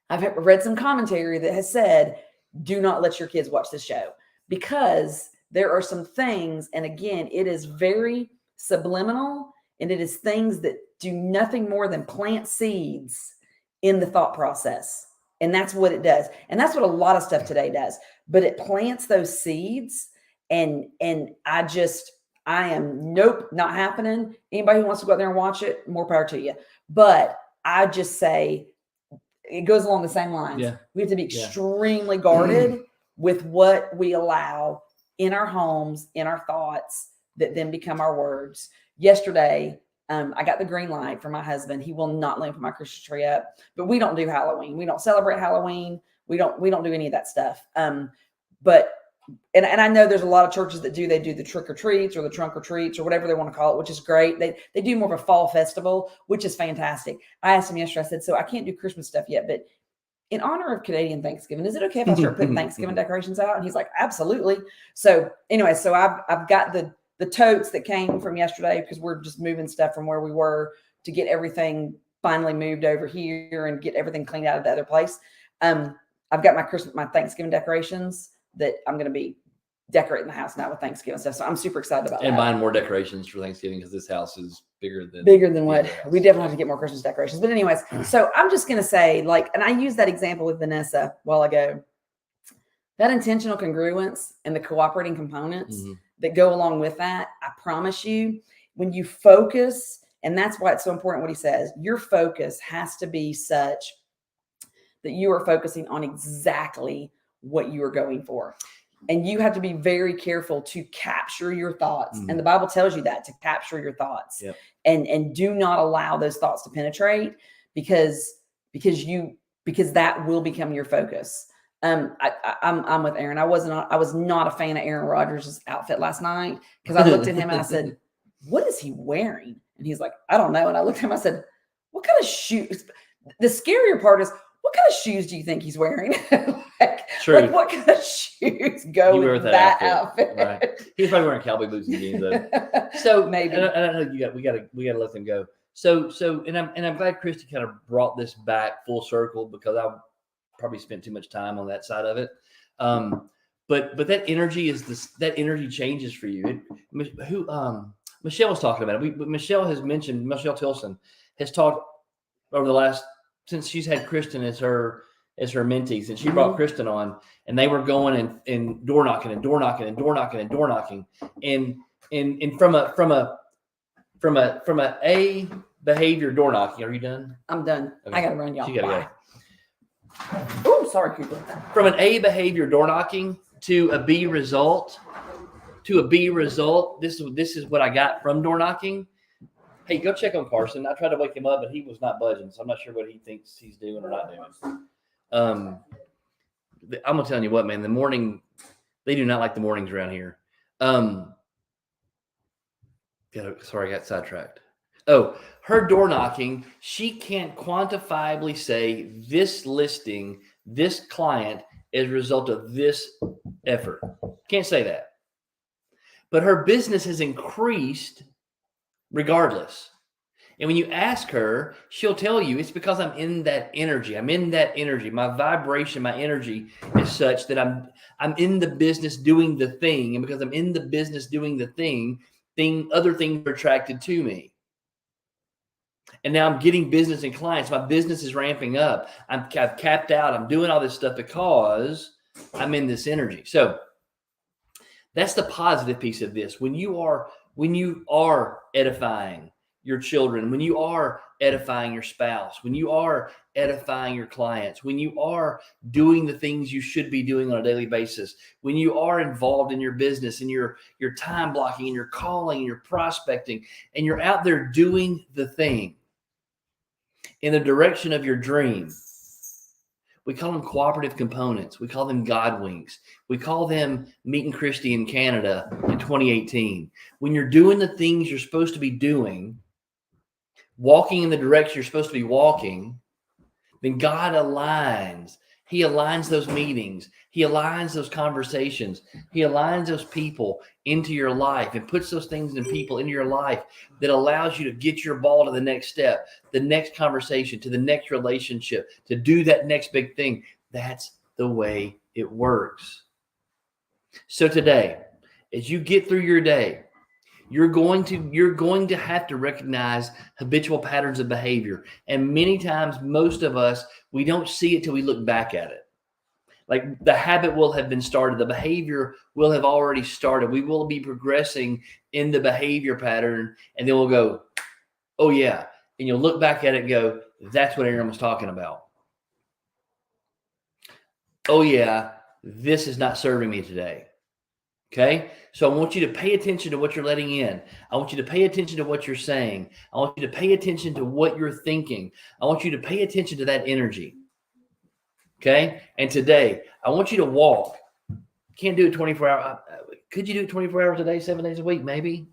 I've read some commentary that has said, do not let your kids watch this show, because there are some things, and again, it is very subliminal, and it is things that do nothing more than plant seeds in the thought process. And that's what it does. And that's what a lot of stuff today does, but it plants those seeds. And I am, nope, not happening. Anybody who wants to go out there and watch it, more power to you. But I just say, it goes along the same lines. Yeah. We have to be extremely guarded with what we allow in our homes, in our thoughts, that then become our words. Yesterday, I got the green light from my husband. He will not let me put my Christmas tree up, but we don't do Halloween. We don't celebrate Halloween. We don't do any of that stuff. But I know there's a lot of churches that they do the trick or treats or the trunk or treats or whatever they want to call it, which is great. They do more of a fall festival, which is fantastic. I asked him yesterday, I said, so I can't do Christmas stuff yet, but in honor of Canadian Thanksgiving, is it okay if I start putting Thanksgiving decorations out? And he's like, absolutely. So anyway, so I've got the totes that came from yesterday, because we're just moving stuff from where we were to get everything finally moved over here and get everything cleaned out of the other place. I've got my Thanksgiving decorations that I'm going to be decorating the house now with Thanksgiving stuff. So I'm super excited about And that. buying more decorations for Thanksgiving because this house is bigger than What the other house. we definitely have to get more Christmas decorations. But anyways, so I'm just going to say, like, and I used that example with Vanessa a while ago, that intentional congruence and the cooperating components that go along with that. I promise you, when you focus, and that's why it's so important what he says, your focus has to be such that you are focusing on exactly what you are going for. And you have to be very careful to capture your thoughts. And the Bible tells you that, to capture your thoughts. Yep. And do not allow those thoughts to penetrate because that will become your focus. I'm with Aaron. I was not a fan of Aaron Rodgers' outfit last night because I looked at him and I said, "What is he wearing?" And he's like, "I don't know." And I looked at him, I said, "What kind of shoes?" The scarier part is, what kind of shoes do you think he's wearing? like what kind of shoes go with that outfit? Right. He's probably wearing cowboy boots and jeans though. So maybe. And I know we gotta let them go. So and I'm glad Christy kind of brought this back full circle because I probably spent too much time on that side of it. But that energy that energy changes for you. Michelle was talking about it. Michelle Tilson has talked over the last, since she's had Kristen as her mentees, and she brought Kristen on, and they were going and door knocking and door knocking and door knocking and door knocking, and from a behavior door knocking. Are you done? I'm done. Okay. I gotta run, y'all. She gotta go. Oh, sorry, Cooper. From an A behavior door knocking to a B result, this is what I got from door knocking. Hey, go check on Carson. I tried to wake him up, but he was not budging, so I'm not sure what he thinks he's doing or not doing. I'm gonna tell you what, man. The morning, they do not like the mornings around here. Sorry, I got sidetracked. Oh, her door knocking, she can't quantifiably say this listing, this client is a result of this effort. Can't say that. But her business has increased regardless. And when you ask her, she'll tell you it's because I'm in that energy. My vibration, my energy is such that I'm in the business doing the thing. And because I'm in the business doing the thing, other things are attracted to me. And now I'm getting business and clients. My business is ramping up. I've capped out. I'm doing all this stuff because I'm in this energy. So that's the positive piece of this. When you are edifying your children, when you are edifying your spouse, when you are edifying your clients, when you are doing the things you should be doing on a daily basis, when you are involved in your business and your time blocking and your calling and your prospecting, and you're out there doing the thing in the direction of your dream. We call them cooperative components. We call them God winks. We call them Meeting Christy in Canada in 2018. When you're doing the things you're supposed to be doing, walking in the direction you're supposed to be walking, then God aligns. He aligns those meetings. He aligns those conversations. He aligns those people into your life and puts those things and people into your life that allows you to get your ball to the next step, the next conversation, to the next relationship, to do that next big thing. That's the way it works. So today, as you get through your day, you're going to have to recognize habitual patterns of behavior. And many times, most of us, we don't see it till we look back at it. Like the habit will have been started. The behavior will have already started. We will be progressing in the behavior pattern. And then we'll go, oh yeah. And you'll look back at it and go, that's what Aaron was talking about. Oh yeah, this is not serving me today. Okay, so I want you to pay attention to what you're letting in. I want you to pay attention to what you're saying. I want you to pay attention to what you're thinking. I want you to pay attention to that energy. Okay, and today I want you to walk. Can't do it 24 hours. Could you do it 24 hours a day, 7 days a week? Maybe.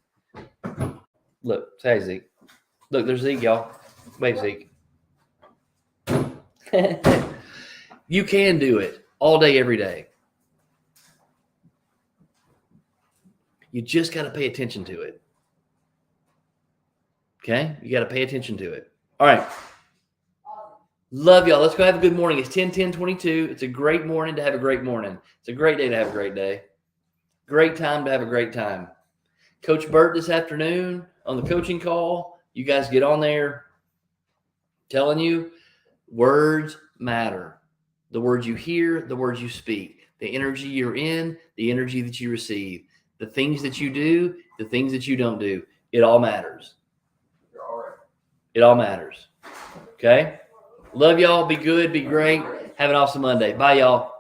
Look, say Zeke. Look, there's Zeke, y'all. Wait, Zeke. You can do it all day, every day. You just got to pay attention to it. Okay? You got to pay attention to it. All right. Love y'all. Let's go have a good morning. It's 10:22. It's a great morning to have a great morning. It's a great day to have a great day. Great time to have a great time. Coach Burt this afternoon on the coaching call. You guys get on there. Telling you, words matter. The words you hear, the words you speak, the energy you're in, the energy that you receive, the things that you do, the things that you don't do. It all matters. It all matters. Okay? Love y'all. Be good. Be great. Have an awesome Monday. Bye, y'all.